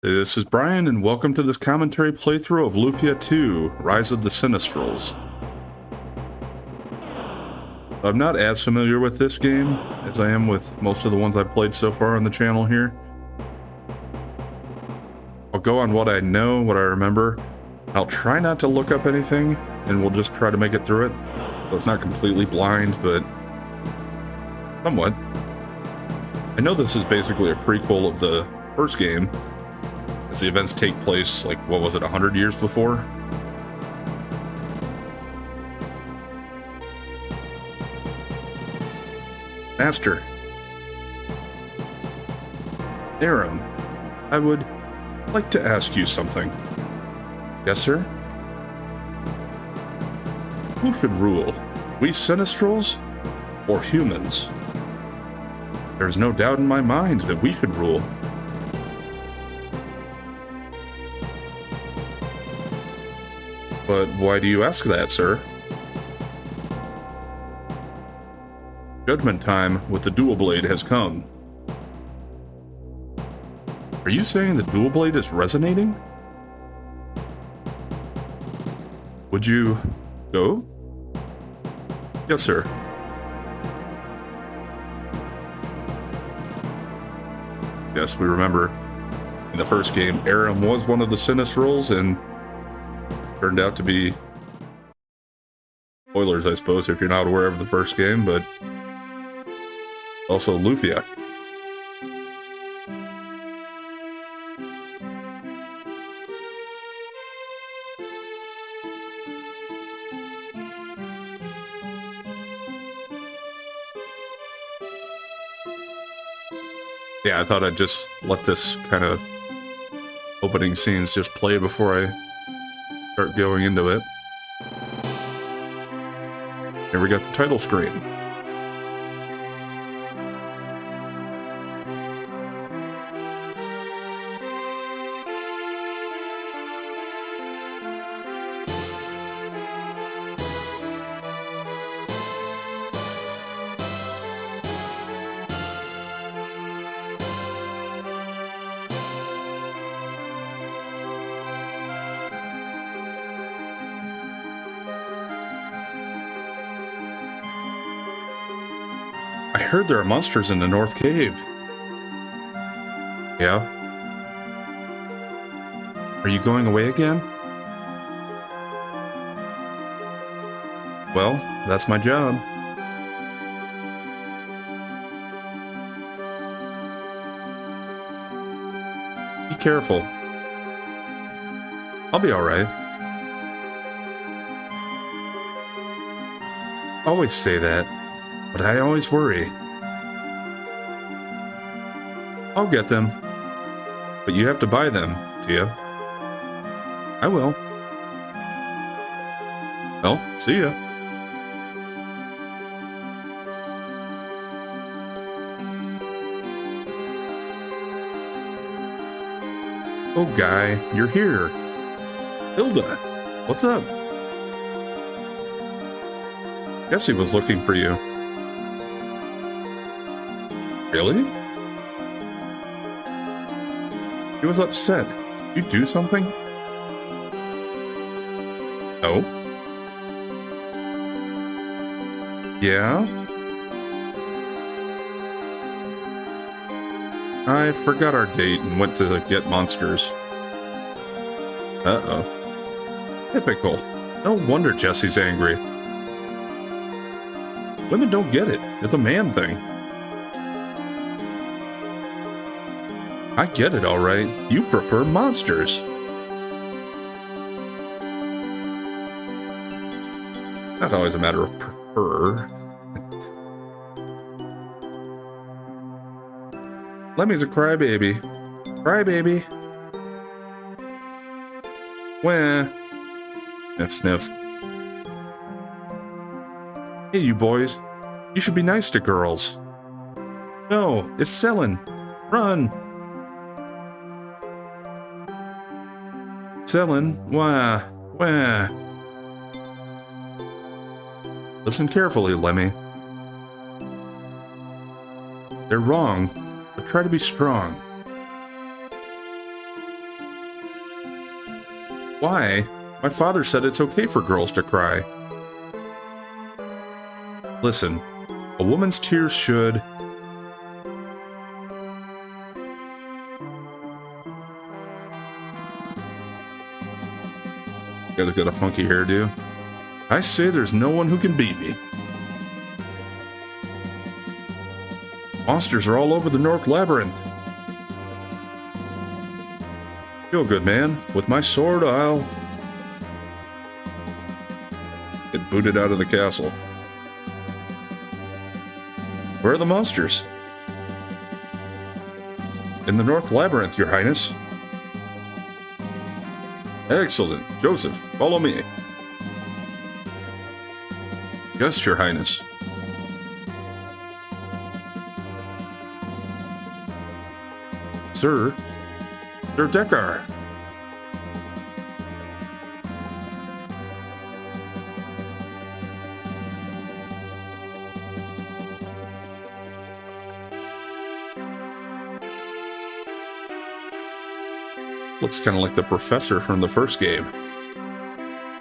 This is Brian, and welcome to this commentary playthrough of Lufia 2, Rise of the Sinistrals. I'm not as familiar with this game as I am with most of the ones I've played so far on the channel here. I'll go on what I know, what I remember. I'll try not to look up anything, and we'll just try to make it through it. So it's not completely blind, but somewhat. I know this is basically a prequel of the first game, as the events take place, like, what was it, 100 years before? Master. Aram, I would like to ask you something. Yes, sir? Who should rule? We Sinistrals or humans? There's no doubt in my mind that we should rule. But why do you ask that, sir? Judgment time with the dual blade has come. Are you saying the dual blade is resonating? Would you go? Yes, sir. Yes, we remember in the first game, Aram was one of the Sinistrals and turned out to be spoilers, I suppose, if you're not aware of the first game, but also Lufia. Yeah, I thought I'd just let this kind of opening scenes just play before I start going into it. Here we got the title screen. I heard there are monsters in the North Cave. Yeah? Are you going away again? Well, that's my job. Be careful. I'll be alright. Always say that. But I always worry. I'll get them. But you have to buy them, Tia. I will. Well, see ya. Oh, Guy, you're here. Hilda, what's up? Guess he was looking for you. Really? He was upset. Did you do something? Oh? Yeah? I forgot our date and went to get monsters. Uh-oh. Typical. No wonder Jesse's angry. Women don't get it. It's a man thing. I get it, all right. You prefer monsters. Not always a matter of prefer. Lemmy's a crybaby. Crybaby. Wah. Sniff, sniff. Hey, you boys. You should be nice to girls. No, it's Selin. Run. Selin, wah, wah. Listen carefully, Lemmy. They're wrong, but try to be strong. Why? My father said it's okay for girls to cry. Listen, a woman's tears should... Guy's got a funky hairdo. I say there's no one who can beat me. Monsters are all over the North Labyrinth. Feel good, man. With my sword, I'll... get booted out of the castle. Where are the monsters? In the North Labyrinth, Your Highness. Excellent. Joseph, follow me. Yes, Your Highness. Sir Deckar. Looks kind of like the professor from the first game.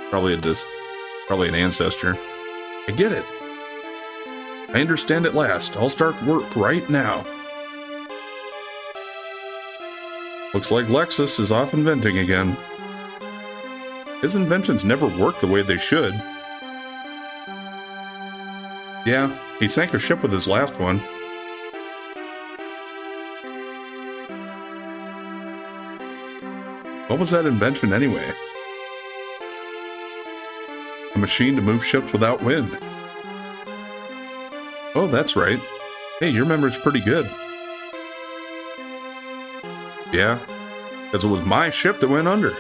Probably an ancestor. I get it. I understand at last. I'll start work right now. Looks like Lexus is off inventing again. His inventions never work the way they should. Yeah, he sank a ship with his last one. What was that invention anyway? A machine to move ships without wind. Oh, that's right. Hey, your memory's pretty good. Yeah, because it was my ship that went under.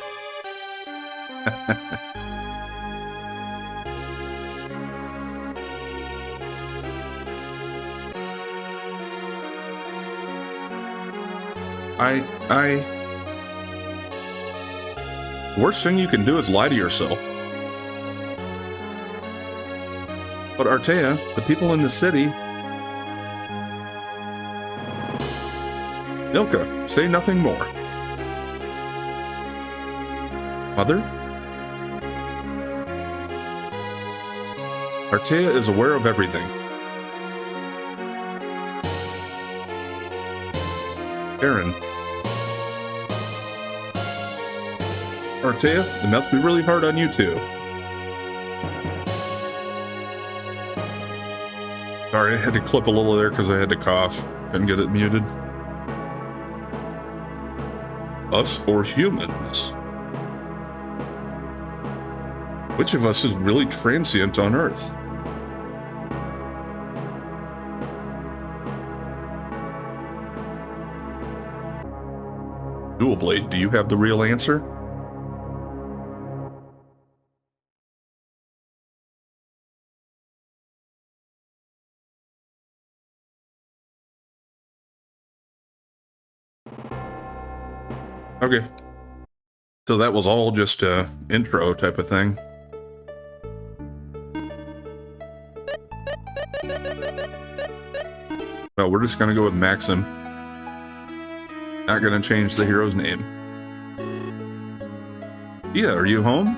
The worst thing you can do is lie to yourself. But Artea, the people in the city... Milka, say nothing more. Mother? Artea is aware of everything. Aaron. Artea, it must be really hard on you too. Sorry, I had to clip a little there because I had to cough. Couldn't get it muted. Us or humans? Which of us is really transient on Earth? Dual Blade, do you have the real answer? Okay. So that was all just a intro type of thing. Well, we're just gonna go with Maxim. Not gonna change the hero's name. Yeah, are you home?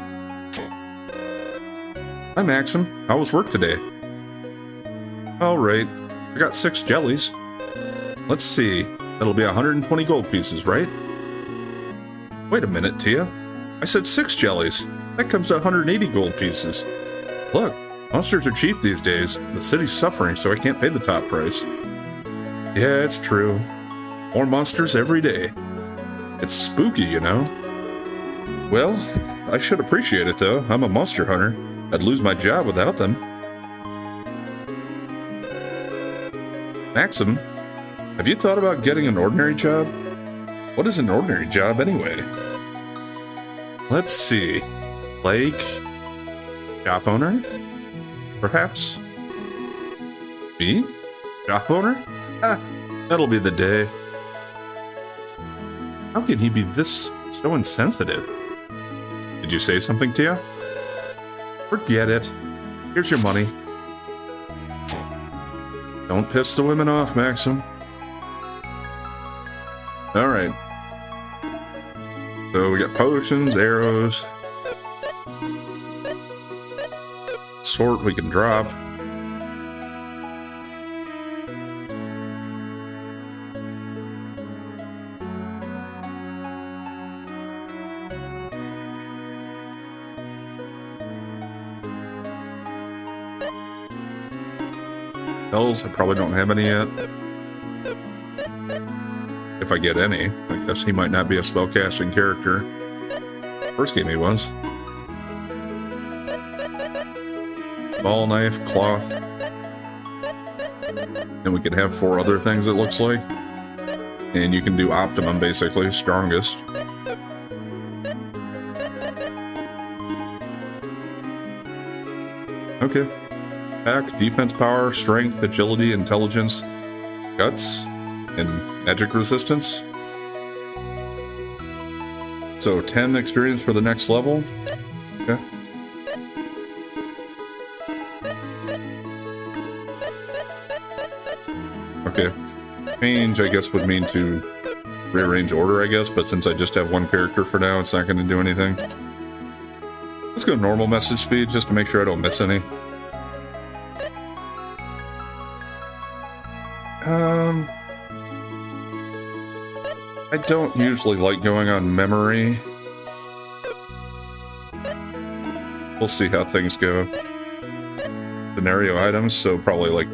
Hi, Maxim. How was work today? All right. I got 6 jellies. Let's see. That'll be 120 gold pieces, right? Wait a minute, Tia. I said 6 jellies. That comes to 180 gold pieces. Look, monsters are cheap these days. The city's suffering, so I can't pay the top price. Yeah, it's true. More monsters every day. It's spooky, you know. Well, I should appreciate it, though. I'm a monster hunter. I'd lose my job without them. Maxim, have you thought about getting an ordinary job? What is an ordinary job, anyway? Let's see. Like... shop owner? Perhaps? Me? Shop owner? Ah, that'll be the day. How can he be this so insensitive? Did you say something, Tia? Forget it. Here's your money. Don't piss the women off, Maxim. Alright. So we got potions, arrows, sort we can drop. Bells, I probably don't have any yet. If I get any. I guess he might not be a spellcasting character. First game he was. Ball, knife, cloth. And we can have 4 other things, it looks like. And you can do optimum, basically, strongest. Okay. Attack, defense power, strength, agility, intelligence, guts, and magic resistance. So 10 experience for the next level. Okay. Okay. Change, I guess, would mean to rearrange order, I guess, but since I just have one character for now, it's not going to do anything. Let's go normal message speed just to make sure I don't miss any. I don't usually like going on memory. We'll see how things go. Scenario items, so probably like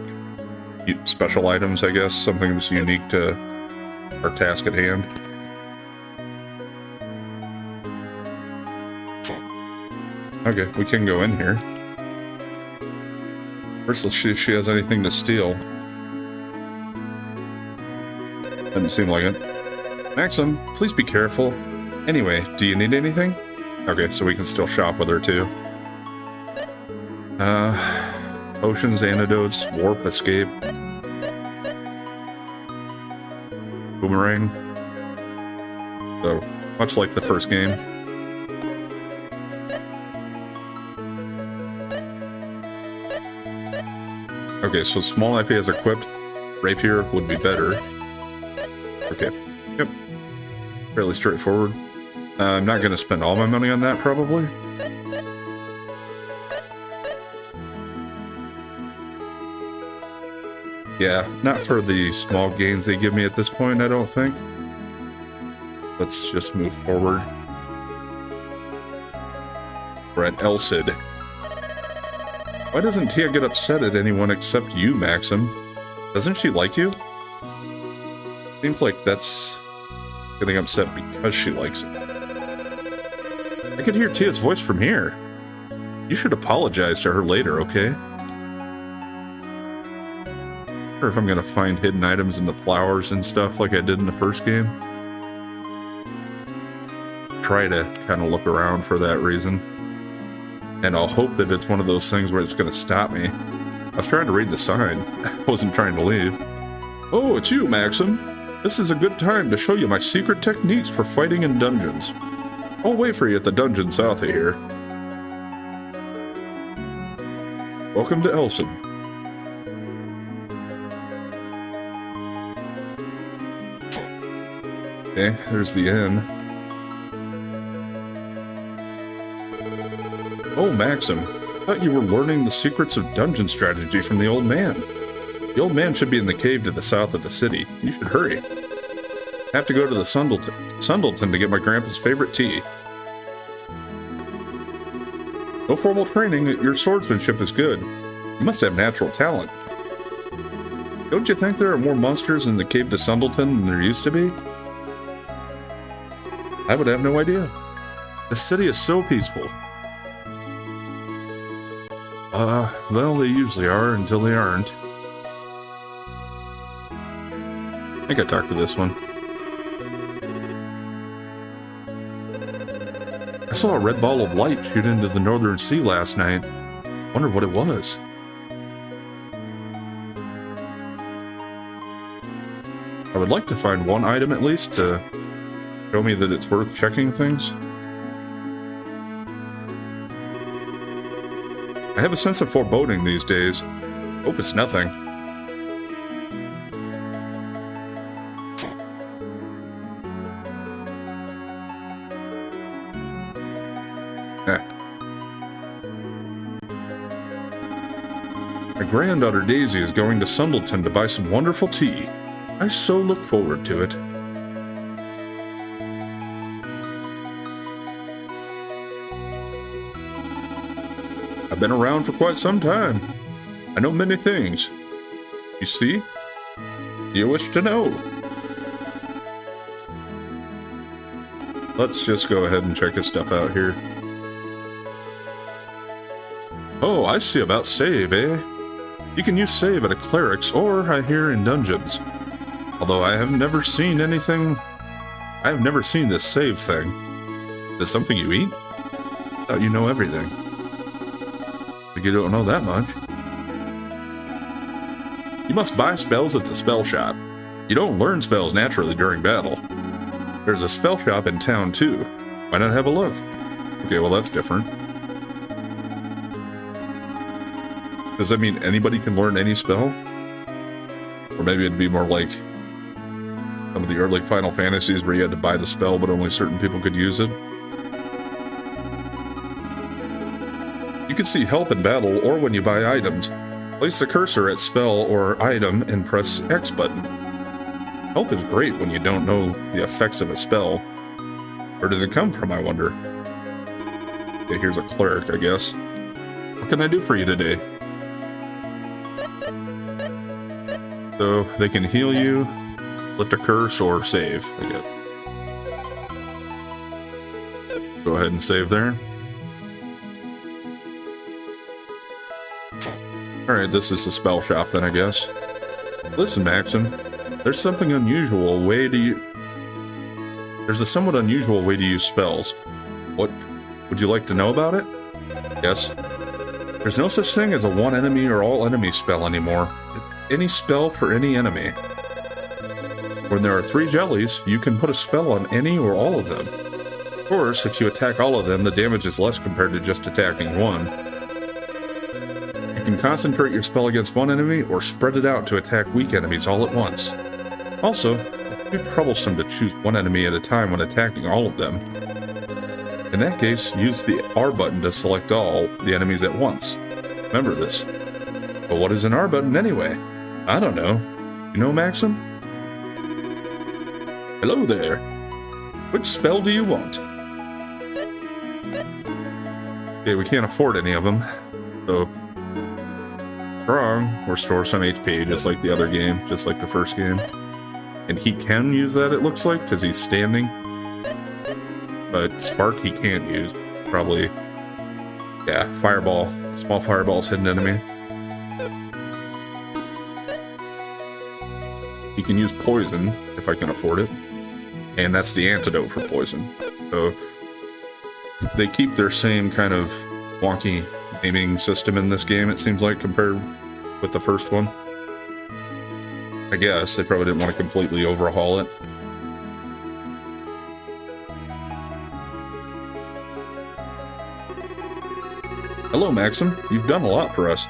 special items, I guess. Something that's unique to our task at hand. Okay, we can go in here. First, let's see if she has anything to steal. Doesn't seem like it. Maxim, please be careful. Anyway, do you need anything? Okay, so we can still shop with her too. Potions, antidotes, warp, escape. Boomerang. So, much like the first game. Okay, so small knife he has equipped. Rapier would be better. Okay. Yep. Fairly straightforward. I'm not going to spend all my money on that, probably. Yeah, not for the small gains they give me at this point, I don't think. Let's just move forward. We're at Elcid. Why doesn't Tia get upset at anyone except you, Maxim? Doesn't she like you? Seems like that's getting upset because she likes it. I could hear Tia's voice from here. You should apologize to her later, okay? Or if I'm gonna find hidden items in the flowers and stuff like I did in the first game. Try to kind of look around for that reason. And I'll hope that it's one of those things where it's gonna stop me. I was trying to read the sign. I wasn't trying to leave. Oh, it's you, Maxim. This is a good time to show you my secret techniques for fighting in dungeons. I'll wait for you at the dungeon south of here. Welcome to Elcid. Okay, there's the inn. Oh, Maxim. Thought you were learning the secrets of dungeon strategy from the old man. The old man should be in the cave to the south of the city. You should hurry. I have to go to the Sundleton to get my grandpa's favorite tea. No formal training, your swordsmanship is good. You must have natural talent. Don't you think there are more monsters in the cave to Sundleton than there used to be? I would have no idea. The city is so peaceful. Well, they usually are until they aren't. I think I talked to this one. I saw a red ball of light shoot into the northern sea last night. Wonder what it was. I would like to find one item at least to show me that it's worth checking things. I have a sense of foreboding these days. Hope it's nothing. My granddaughter Daisy is going to Sundleton to buy some wonderful tea. I so look forward to it. I've been around for quite some time. I know many things. You see? Do you wish to know? Let's just go ahead and check his stuff out here. Oh, I see about save, eh? You can use save at a cleric's or, I hear, in dungeons. Although I have never seen anything... I have never seen this save thing. Is this something you eat? I thought you know everything. But you don't know that much. You must buy spells at the spell shop. You don't learn spells naturally during battle. There's a spell shop in town too. Why not have a look? Okay, well that's different. Does that mean anybody can learn any spell? Or maybe it'd be more like some of the early Final Fantasies where you had to buy the spell but only certain people could use it. You can see help in battle or when you buy items. Place the cursor at spell or item and press X button. Help is great when you don't know the effects of a spell. Where does it come from, I wonder? Okay, here's a cleric, I guess. What can I do for you today? So, they can heal you, lift a curse, or save, I guess. Go ahead and save there. Alright, this is the spell shop then, I guess. Listen, Maxim, there's a somewhat unusual way to use spells. What? Would you like to know about it? Yes. There's no such thing as a one enemy or all enemy spell anymore. Any spell for any enemy. When there are 3 jellies, you can put a spell on any or all of them. Of course, if you attack all of them, the damage is less compared to just attacking one. You can concentrate your spell against one enemy or spread it out to attack weak enemies all at once. Also, it's too troublesome to choose one enemy at a time when attacking all of them. In that case, use the R button to select all the enemies at once. Remember this. But what is an R button anyway? I don't know. You know, Maxim? Hello there. Which spell do you want? Okay, we can't afford any of them. So, strong, restore some HP, just like the other game, just like the first game. And he can use that, it looks like, because he's standing. But Spark he can't use. Probably, yeah, Fireball. Small Fireball's hidden enemy. He can use Poison, if I can afford it. And that's the antidote for Poison. So, they keep their same kind of wonky naming system in this game, it seems like, compared with the first one. I guess they probably didn't want to completely overhaul it. Hello, Maxim. You've done a lot for us.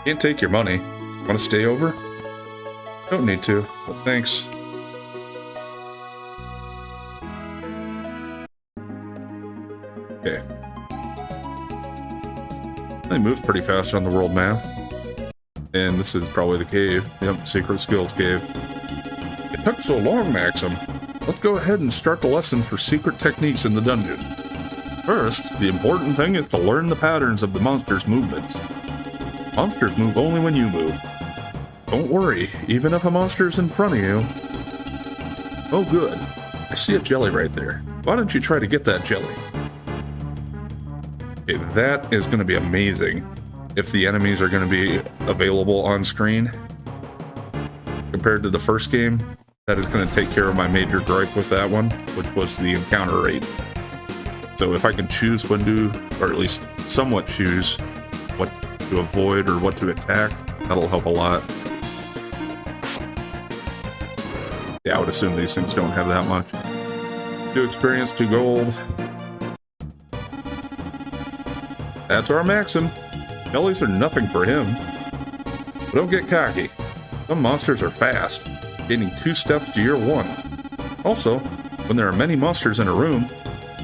Can't take your money. Want to stay over? Don't need to, but thanks. Okay. They move pretty fast on the world map. And this is probably the cave. Yep, Secret Skills Cave. It took so long, Maxim. Let's go ahead and start the lessons for secret techniques in the dungeon. First, the important thing is to learn the patterns of the monster's movements. Monsters move only when you move. Don't worry, even if a monster is in front of you. Oh good, I see a jelly right there. Why don't you try to get that jelly? Okay, that is going to be amazing if the enemies are going to be available on screen. Compared to the first game, that is going to take care of my major gripe with that one, which was the encounter rate. So if I can choose when to, or at least somewhat choose what to avoid or what to attack, that'll help a lot. Yeah, I would assume these things don't have that much. 2 experience, 2 gold. That's our Maxim. Jellies are nothing for him. But don't get cocky. Some monsters are fast, gaining 2 steps to your 1. Also, when there are many monsters in a room,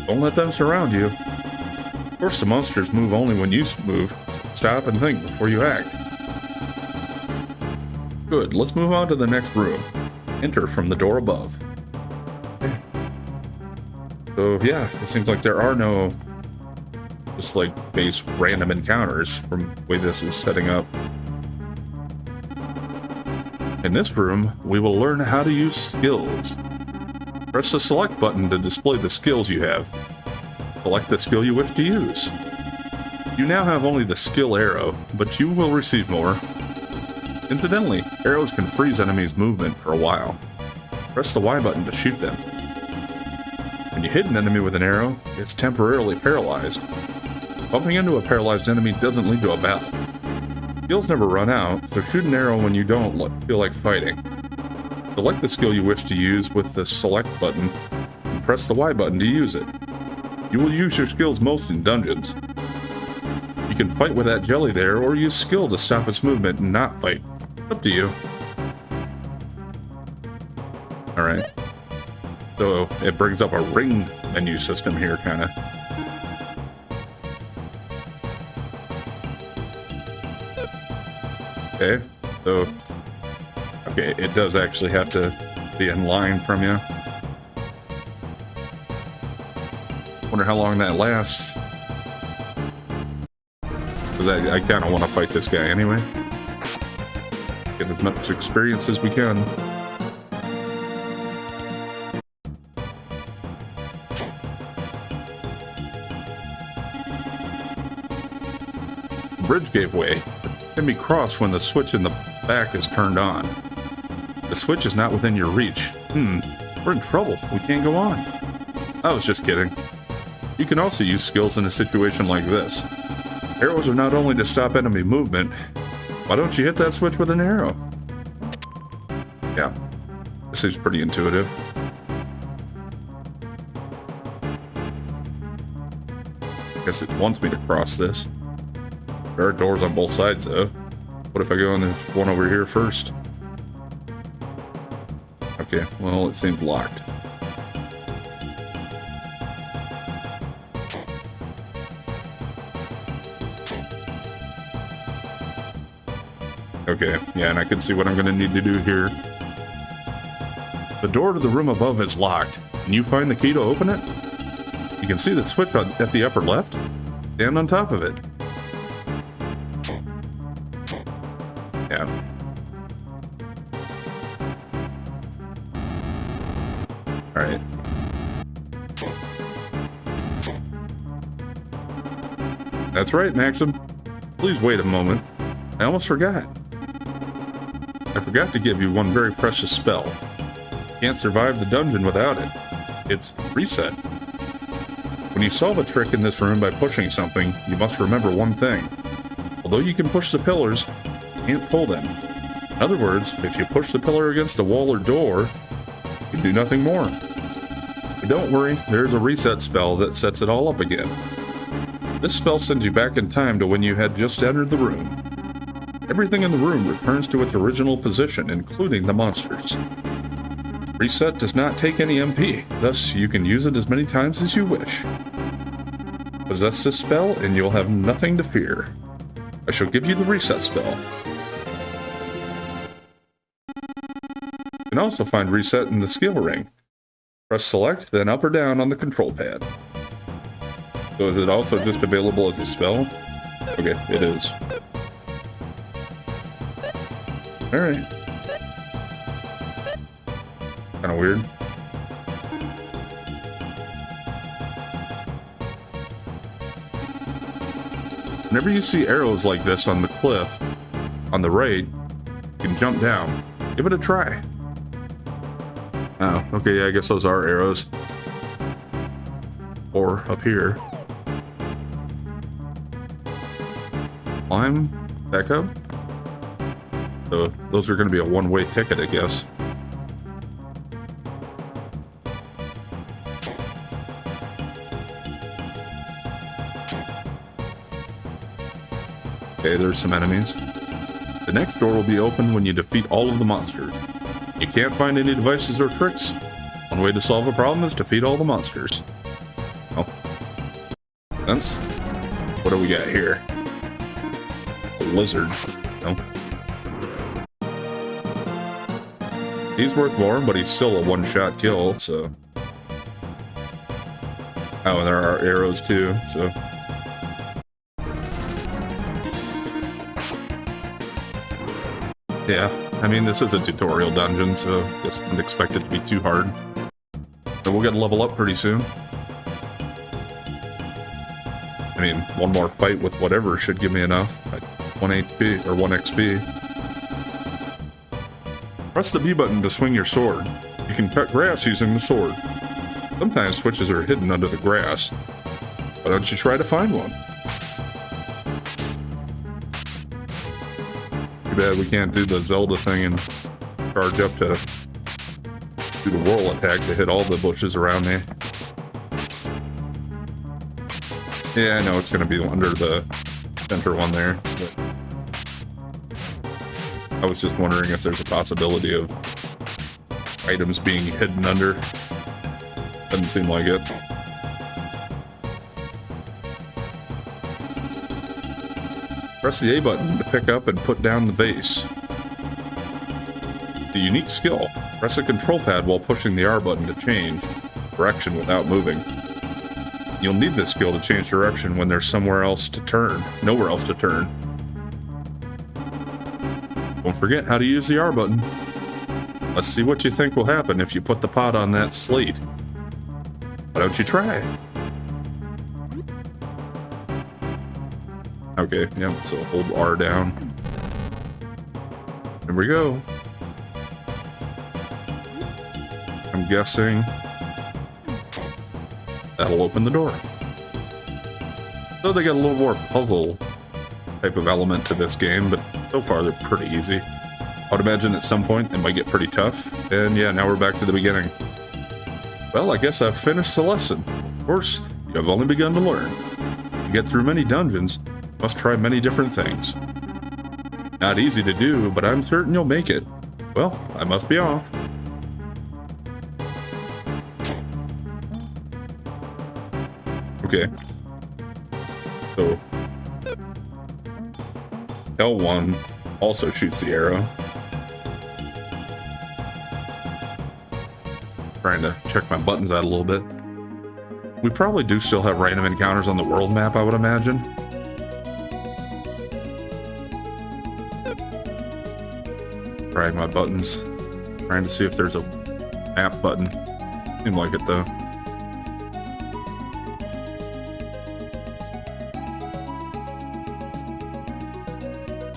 don't let them surround you. Of course, the monsters move only when you move. Stop and think before you act. Good, let's move on to the next room. Enter from the door above. Okay. So yeah, it seems like there are no just like base random encounters from the way this is setting up. In this room, we will learn how to use skills. Press the select button to display the skills you have. Select the skill you wish to use. You now have only the skill arrow, but you will receive more. Incidentally, arrows can freeze enemies' movement for a while. Press the Y button to shoot them. When you hit an enemy with an arrow, it's temporarily paralyzed. Bumping into a paralyzed enemy doesn't lead to a battle. Skills never run out, so shoot an arrow when you don't feel like fighting. Select the skill you wish to use with the select button, and press the Y button to use it. You will use your skills most in dungeons. You can fight with that jelly there, or use skill to stop its movement and not fight. Up to you. Alright. So it brings up a ring menu system here, kinda. Okay, so... Okay, it does actually have to be in line from you. Wonder how long that lasts. Because I kind of want to fight this guy anyway. Get as much experience as we can. The bridge gave way. It can be crossed when the switch in the back is turned on. The switch is not within your reach. We're in trouble. We can't go on. I was just kidding. You can also use skills in a situation like this. Arrows are not only to stop enemy movement. Why don't you hit that switch with an arrow? Yeah, this seems pretty intuitive. Guess it wants me to cross this. There are doors on both sides though. What if I go in this one over here first? Okay, well it seems locked. Okay, yeah, and I can see what I'm going to need to do here. The door to the room above is locked. Can you find the key to open it? You can see the switch at the upper left. Stand on top of it. Yeah. Alright. That's right, Maxim. Please wait a moment. I almost forgot. I forgot to give you one very precious spell. You can't survive the dungeon without it. It's reset. When you solve a trick in this room by pushing something, you must remember one thing. Although you can push the pillars, you can't pull them. In other words, if you push the pillar against a wall or door, you can do nothing more. But don't worry, there's a reset spell that sets it all up again. This spell sends you back in time to when you had just entered the room. Everything in the room returns to its original position, including the monsters. Reset does not take any MP, thus you can use it as many times as you wish. Possess this spell and you'll have nothing to fear. I shall give you the reset spell. You can also find reset in the skill ring. Press select, then up or down on the control pad. So is it also just available as a spell? Okay, it is. Alright. Kinda weird. Whenever you see arrows like this on the cliff, on the right, you can jump down. Give it a try. Oh, okay, yeah, I guess those are arrows. Or up here. Climb back up. So those are going to be a one-way ticket, I guess. Okay, there's some enemies. The next door will be open when you defeat all of the monsters. You can't find any devices or tricks. One way to solve a problem is defeat all the monsters. Oh. Sense? What do we got here? A lizard. No. He's worth more, but he's still a one-shot kill, so... Oh, and there are arrows too, so... Yeah, I mean, this is a tutorial dungeon, so I guess I wouldn't expect it to be too hard. So we'll get a level up pretty soon. I mean, one more fight with whatever should give me enough. 1 HP, or 1 XP. Press the B button to swing your sword. You can cut grass using the sword. Sometimes switches are hidden under the grass. Why don't you try to find one? Too bad we can't do the Zelda thing and charge up to do the whirl attack to hit all the bushes around me. Yeah, I know it's going to be under the center one there, but I was just wondering if there's a possibility of items being hidden under. Doesn't seem like it. Press the A button to pick up and put down the vase. The unique skill. Press the control pad while pushing the R button to change direction without moving. You'll need this skill to change direction when there's somewhere else to turn. Nowhere else to turn. Don't forget how to use the R button. Let's see what you think will happen if you put the pot on that slate. Why don't you try? Okay, yeah, so hold R down. There we go. I'm guessing that'll open the door. So they got a little more puzzle type of element to this game, but so far they're pretty easy. I would imagine at some point it might get pretty tough. And yeah, now we're back to the beginning. Well, I guess I've finished the lesson. Of course, you have only begun to learn. To get through many dungeons, you must try many different things. Not easy to do, but I'm certain you'll make it. Well, I must be off. Okay. So, L1 also shoots the arrow. Trying to check my buttons out a little bit. We probably do still have random encounters on the world map, I would imagine. Trying my buttons. Trying to see if there's a map button. Seemed like it though.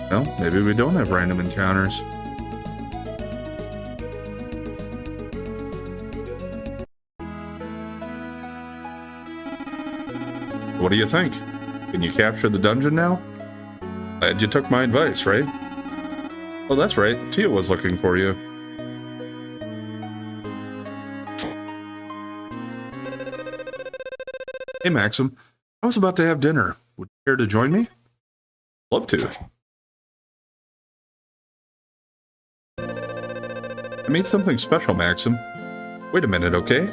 Well, maybe we don't have random encounters. What do you think? Can you capture the dungeon now? Glad you took my advice, right? Oh, that's right. Tia was looking for you. Hey, Maxim. I was about to have dinner. Would you care to join me? Love to. I made something special, Maxim. Wait a minute, okay?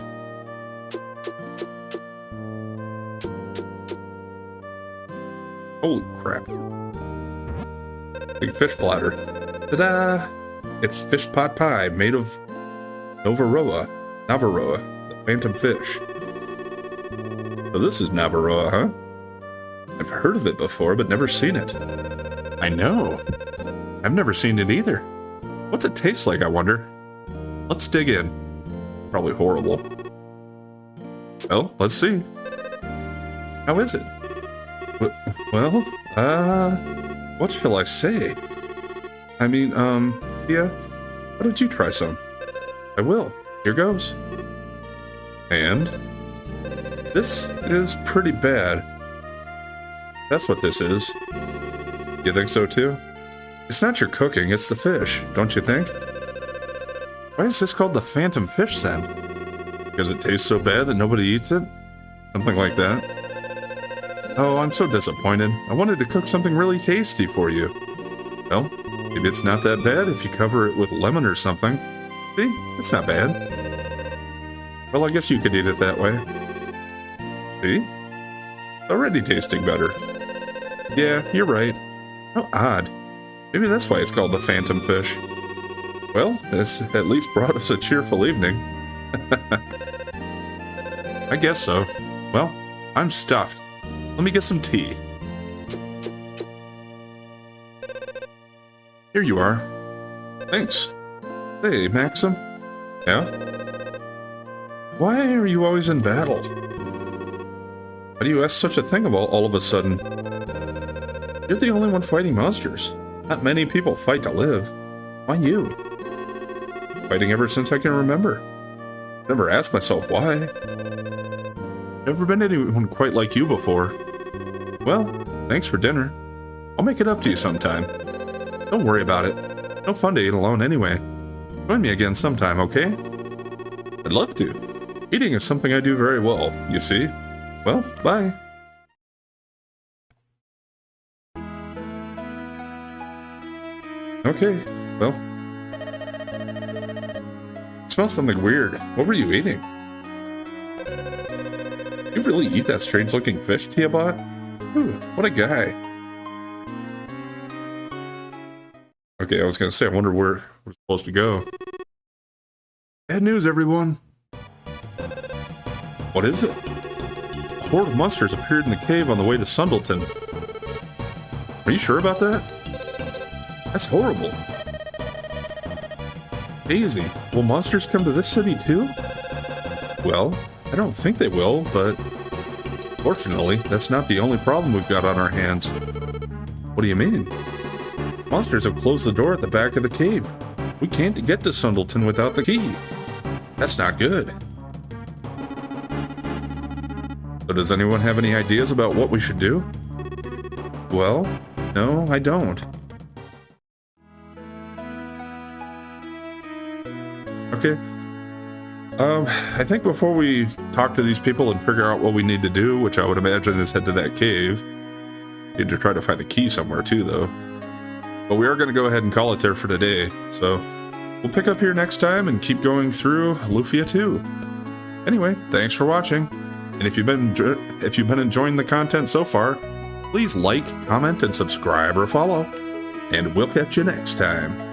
Holy crap. Big fish platter. Ta-da! It's fish pot pie made of Navaroa, the phantom fish. So this is Navaroa, huh? I've heard of it before, but never seen it. I know. I've never seen it either. What's it taste like, I wonder? Let's dig in. Probably horrible. Well, let's see. How is it? Well, what shall I say? I mean, Tia, why don't you try some? I will. Here goes. And this is pretty bad. That's what this is. You think so too? It's not your cooking, it's the fish, don't you think? Why is this called the phantom fish then? Because it tastes so bad that nobody eats it? Something like that. Oh, I'm so disappointed. I wanted to cook something really tasty for you. Well, maybe it's not that bad if you cover it with lemon or something. See? It's not bad. Well, I guess you could eat it that way. See? Already tasting better. Yeah, you're right. How odd. Maybe that's why it's called the phantom fish. Well, it's at least brought us a cheerful evening. I guess so. Well, I'm stuffed. Let me get some tea. Here you are. Thanks. Hey, Maxim. Yeah? Why are you always in battle? Why do you ask such a thing about all of a sudden? You're the only one fighting monsters. Not many people fight to live. Why you? Fighting ever since I can remember. Never asked myself why. Never been anyone quite like you before. Well, thanks for dinner. I'll make it up to you sometime. Don't worry about it. No fun to eat alone anyway. Join me again sometime, okay? I'd love to. Eating is something I do very well, you see? Well, bye. Okay, well. It smells something weird. What were you eating? You really eat that strange-looking fish Tia bought? Ooh, what a guy. Okay, I was gonna say, I wonder where we're supposed to go. Bad news, everyone. What is it? A horde of monsters appeared in the cave on the way to Sundleton. Are you sure about that? That's horrible. Daisy, will monsters come to this city too? Well, I don't think they will, but fortunately, that's not the only problem we've got on our hands. What do you mean? Monsters have closed the door at the back of the cave. We can't get to Sundleton without the key. That's not good. So does anyone have any ideas about what we should do? Well, no, I don't. Okay. I think before we talk to these people and figure out what we need to do, which I would imagine is head to that cave. Need to try to find the key somewhere too, though. But we are going to go ahead and call it there for today. So we'll pick up here next time and keep going through Lufia 2. Anyway, thanks for watching. And if you've been enjoying the content so far, please like, comment, and subscribe or follow. And we'll catch you next time.